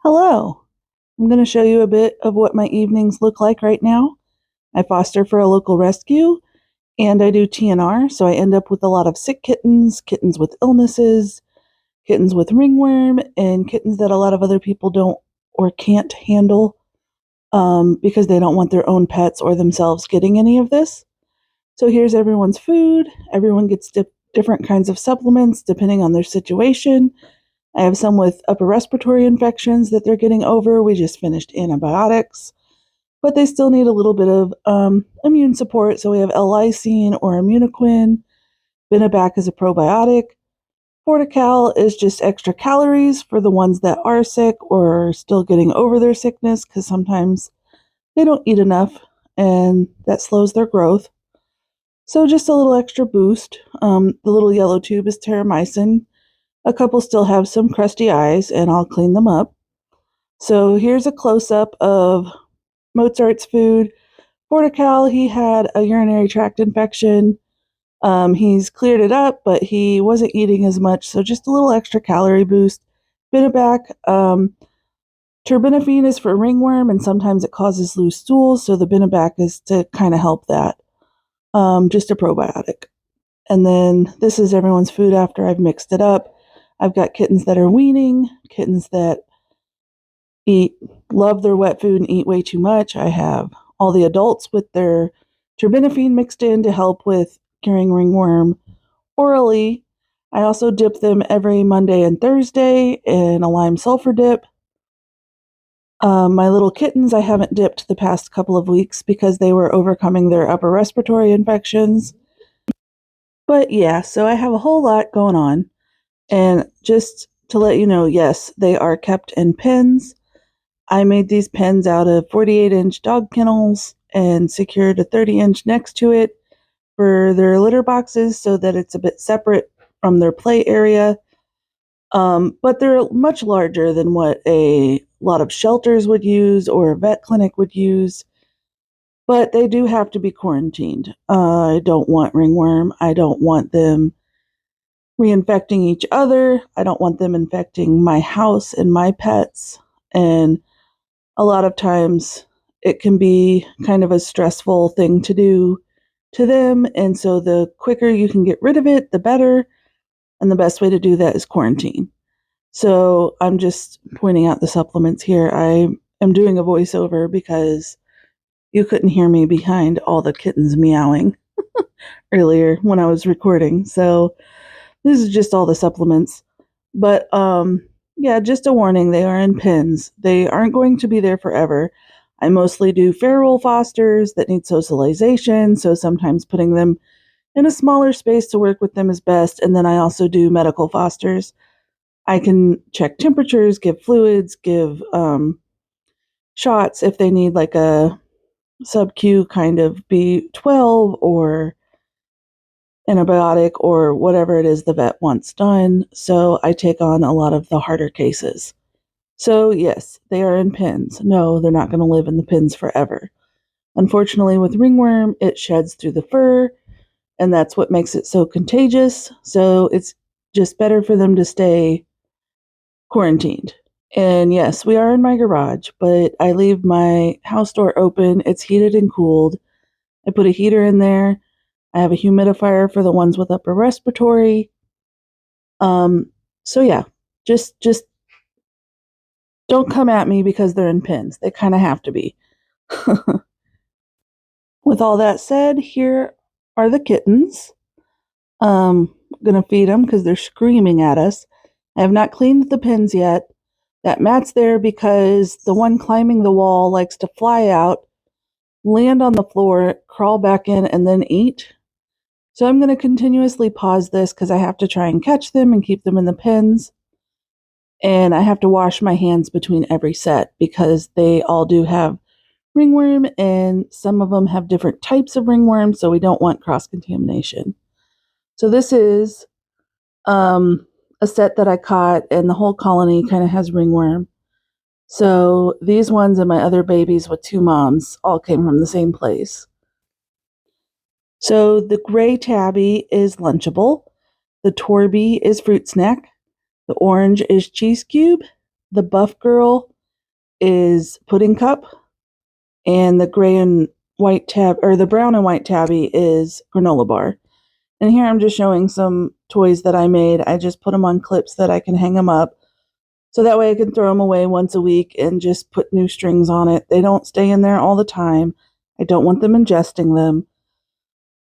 Hello. I'm going to show you a bit of what my evenings look like right now. I foster for a local rescue and I do TNR, so I end up with a lot of sick kittens, kittens with illnesses, kittens with ringworm, and kittens that a lot of other people don't or can't handle because they don't want their own pets or themselves getting any of this. So here's everyone's food. Everyone gets different kinds of supplements depending on their situation. I have some with upper respiratory infections that they're getting over. We just finished antibiotics, but they still need a little bit of immune support. So we have L-lysine or Immunoquin. Benebac is a probiotic. Fortical is just extra calories for the ones that are sick or are still getting over their sickness because sometimes they don't eat enough and that slows their growth. So just a little extra boost. The little yellow tube is terramycin. A couple still have some crusty eyes, and I'll clean them up. So here's a close-up of Mozart's food. Fortical, he had a urinary tract infection. He's cleared it up, but he wasn't eating as much, so just a little extra calorie boost. Benebac, terbinafine is for ringworm, and sometimes it causes loose stools, so the Benebac is to kind of help that. Just a probiotic. And then this is everyone's food after I've mixed it up. I've got kittens that are weaning, kittens that love their wet food and eat way too much. I have all the adults with their terbinafine mixed in to help with curing ringworm orally. I also dip them every Monday and Thursday in a lime sulfur dip. My little kittens I haven't dipped the past couple of weeks because they were overcoming their upper respiratory infections. But yeah, so I have a whole lot going on. And just to let you know, yes, they are kept in pens. I made these pens out of 48-inch dog kennels and secured a 30-inch next to it for their litter boxes so that it's a bit separate from their play area. But they're much larger than what a lot of shelters would use or a vet clinic would use. But they do have to be quarantined. I don't want ringworm. I don't want them reinfecting each other. I don't want them infecting my house and my pets. And a lot of times it can be kind of a stressful thing to do to them. And so the quicker you can get rid of it, the better. And the best way to do that is quarantine. So I'm just pointing out the supplements here. I am doing a voiceover because you couldn't hear me behind all the kittens meowing earlier when I was recording. So this is just all the supplements. But yeah, just a warning, they are in pens. They aren't going to be there forever. I mostly do feral fosters that need socialization, so sometimes putting them in a smaller space to work with them is best. And then I also do medical fosters. I can check temperatures, give fluids, give shots if they need like a sub-Q kind of B12 or antibiotic or whatever it is the vet wants done. So I take on a lot of the harder cases. So yes, they are in pens. No, they're not going to live in the pens forever. Unfortunately, with ringworm, it sheds through the fur, and that's what makes it so contagious. So it's just better for them to stay quarantined. And yes, we are in my garage, but I leave my house door open. It's heated and cooled. I put a heater in there. I have a humidifier for the ones with upper respiratory. So yeah, just don't come at me because they're in pens. They kind of have to be. With all that said, here are the kittens. Gonna feed them because they're screaming at us. I have not cleaned the pens yet. That mat's there because the one climbing the wall likes to fly out, land on the floor, crawl back in, and then eat. So I'm going to continuously pause this because I have to try and catch them and keep them in the pens. And I have to wash my hands between every set because they all do have ringworm and some of them have different types of ringworm, so we don't want cross-contamination. So this is a set that I caught, and the whole colony kind of has ringworm. So these ones and my other babies with two moms all came from the same place. So the gray tabby is Lunchable, the Torby is Fruit Snack, the orange is Cheese Cube, the Buff Girl is Pudding Cup, and the gray and white tab, or the brown and white tabby is Granola Bar. And here I'm just showing some toys that I made. I just put them on clips that I can hang them up. So that way I can throw them away once a week and just put new strings on it. They don't stay in there all the time. I don't want them ingesting them.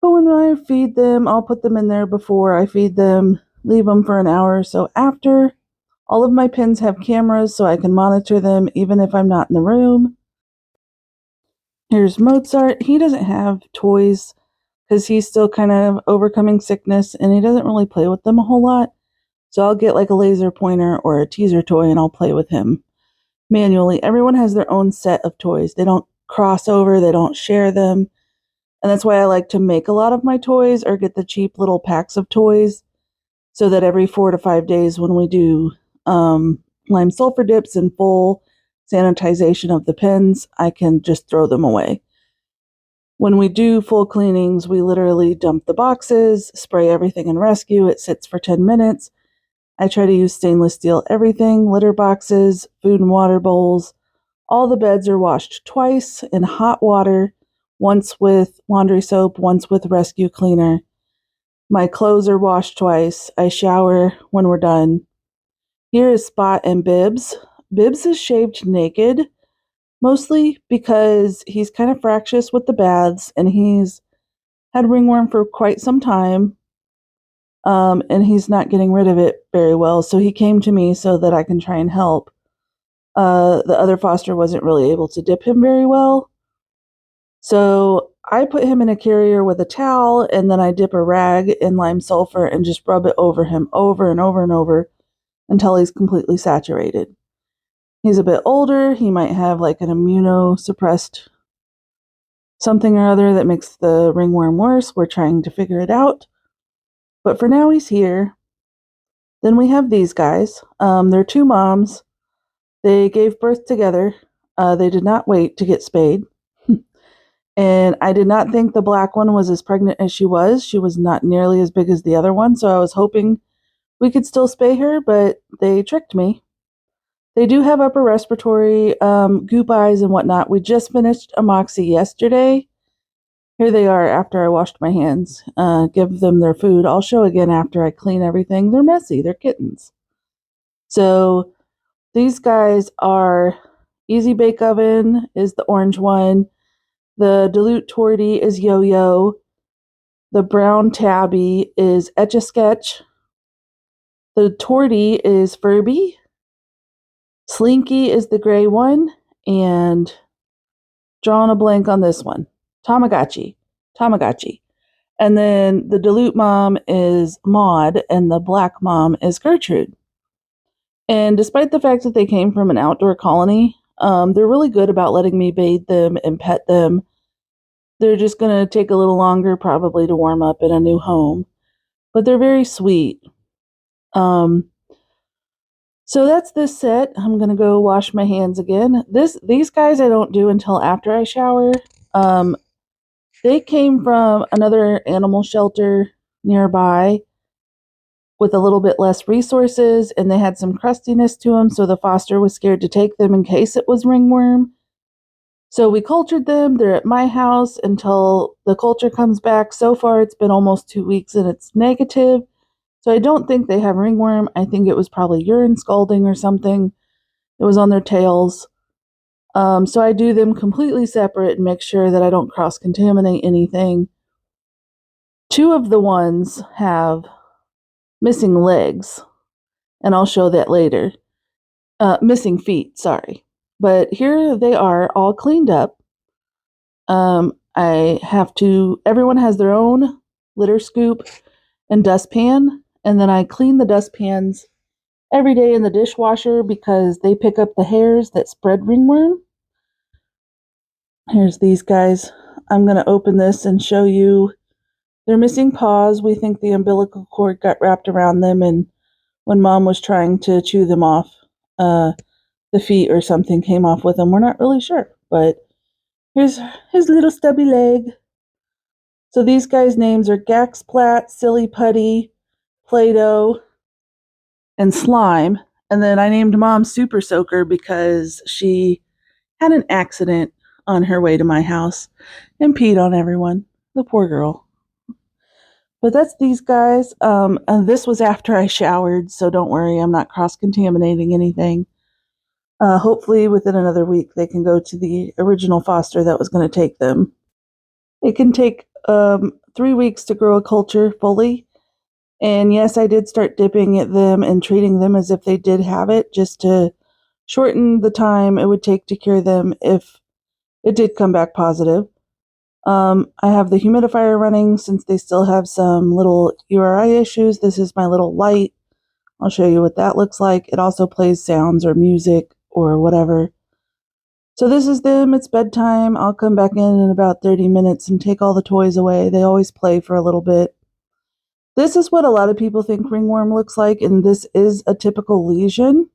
But when I feed them, I'll put them in there before I feed them, leave them for an hour or so after. All of my pins have cameras so I can monitor them even if I'm not in the room. Here's Mozart. He doesn't have toys because he's still kind of overcoming sickness and he doesn't really play with them a whole lot. So I'll get like a laser pointer or a teaser toy and I'll play with him manually. Everyone has their own set of toys. They don't cross over, they don't share them. And that's why I like to make a lot of my toys or get the cheap little packs of toys so that every 4 to 5 days when we do lime sulfur dips and full sanitization of the pens, I can just throw them away. When we do full cleanings, we literally dump the boxes, spray everything in rescue. It sits for 10 minutes. I try to use stainless steel everything, litter boxes, food and water bowls. All the beds are washed twice in hot water, once with laundry soap, once with rescue cleaner. My clothes are washed twice. I shower when we're done. Here is Spot and Bibbs. Bibbs is shaved naked, mostly because he's kind of fractious with the baths and he's had ringworm for quite some time. And he's not getting rid of it very well. So he came to me so that I can try and help. The other foster wasn't really able to dip him very well. So I put him in a carrier with a towel and then I dip a rag in lime sulfur and just rub it over him over and over and over until he's completely saturated. He's a bit older. He might have like an immunosuppressed something or other that makes the ringworm worse. We're trying to figure it out. But for now, he's here. Then we have these guys. They're two moms. They gave birth together. They did not wait to get spayed. And I did not think the black one was as pregnant as she was. She was not nearly as big as the other one, so I was hoping we could still spay her, but they tricked me. They do have upper respiratory goop eyes and whatnot. We just finished a Moxie yesterday. Here they are after I washed my hands. Give them their food. I'll show again after I clean everything. They're messy. They're kittens. So these guys are Easy Bake Oven is the orange one. The Dilute Torty is Yo-Yo. The brown tabby is Etch-a-Sketch. The Torty is Furby. Slinky is the gray one. And drawing a blank on this one. Tamagotchi. And then the Dilute mom is Maud, and the black mom is Gertrude. And despite the fact that they came from an outdoor colony, they're really good about letting me bathe them and pet them. They're just going to take a little longer probably to warm up in a new home. But they're very sweet. So that's this set. I'm going to go wash my hands again. These guys I don't do until after I shower. They came from another animal shelter nearby with a little bit less resources, and they had some crustiness to them, so the foster was scared to take them in case it was ringworm. So we cultured them. They're at my house until the culture comes back. So far, it's been almost 2 weeks, and it's negative. So I don't think they have ringworm. I think it was probably urine scalding or something. It was on their tails. So I do them completely separate and make sure that I don't cross-contaminate anything. 2 of the ones have missing legs, and I'll show that later. Missing feet, sorry. But here they are, all cleaned up. Everyone has their own litter scoop and dustpan, and then I clean the dustpans every day in the dishwasher because they pick up the hairs that spread ringworm. Here's these guys. I'm going to open this and show you. They're missing paws. We think the umbilical cord got wrapped around them, and when Mom was trying to chew them off, the feet or something came off with them. We're not really sure, but here's his little stubby leg. So these guys' names are Gaxplat, Silly Putty, Play-Doh, and Slime. And then I named Mom Super Soaker because she had an accident on her way to my house and peed on everyone. The poor girl. But that's these guys. And this was after I showered, so don't worry, I'm not cross contaminating anything. Hopefully, within another week, they can go to the original foster that was going to take them. It can take 3 weeks to grow a culture fully. And yes, I did start dipping at them and treating them as if they did have it, just to shorten the time it would take to cure them if it did come back positive. I have the humidifier running since they still have some little URI issues. This is my little light. I'll show you what that looks like. It also plays sounds or music or whatever. So this is them. It's bedtime. I'll come back in about 30 minutes and take all the toys away. They always play for a little bit. This is what a lot of people think ringworm looks like, and this is a typical lesion.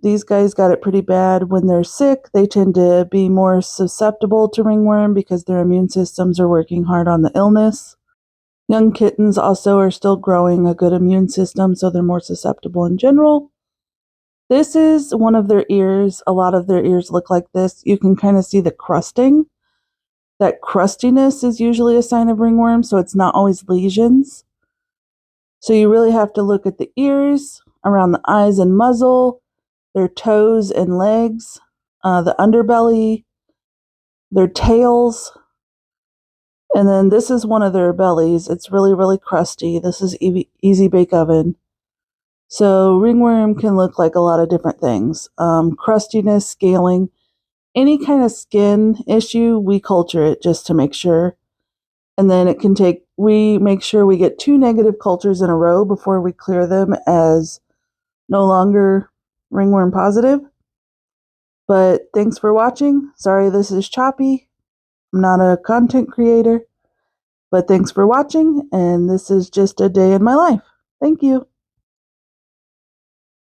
These guys got it pretty bad. When they're sick, they tend to be more susceptible to ringworm because their immune systems are working hard on the illness. Young kittens also are still growing a good immune system, so they're more susceptible in general. This is one of their ears. A lot of their ears look like this. You can kind of see the crusting. That crustiness is usually a sign of ringworm, so it's not always lesions. So you really have to look at the ears, around the eyes and muzzle, their toes and legs, the underbelly, their tails, and then this is one of their bellies. It's really, really crusty. This is easy bake oven. So ringworm can look like a lot of different things. Crustiness, scaling, any kind of skin issue, we culture it just to make sure. And then we make sure we get 2 negative cultures in a row before we clear them as no longer ringworm positive. But thanks for watching. Sorry this is choppy. I'm not a content creator. But thanks for watching, and this is just a day in my life. Thank you.